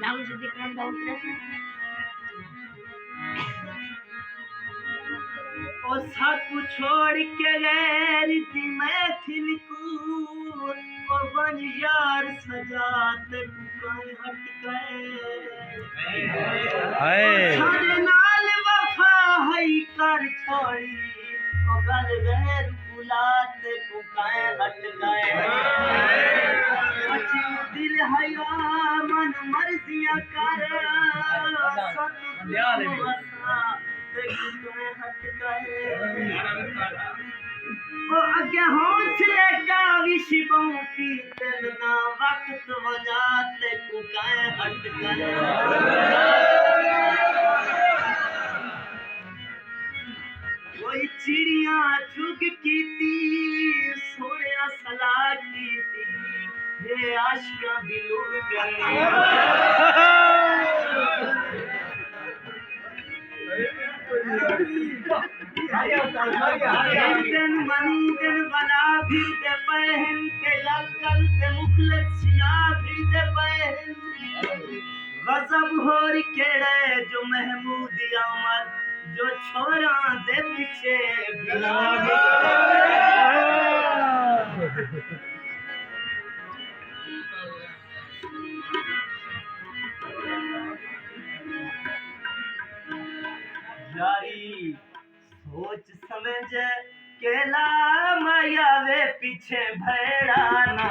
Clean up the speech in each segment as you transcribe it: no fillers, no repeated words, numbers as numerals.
Daun sedikit daun terusnya. ओ सब छोड़ के गैर थी महफिल को ओ बन यार सजाते कहीं हट गए सारे नाल वफा है कर छोड़ी ओ गल गैर बुलाते को कहीं हट गए दिल हया मन मर्जियां कर हौसले का विशिपों की तेलना वक्त वजाते कुकाए हट गए कोई चिड़िया चुग की थी सोने सलाह की थी ये आशिका बिलुल दिन मनी दिन बना फिर दे बहन के लल कल के मुखलसिया फिर दे बहन गजब होर केड़े जो महमूद आमद जो छोरा दे पीछे यारी सोच समझ केला माया वे पीछे भैरा ना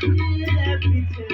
पीछे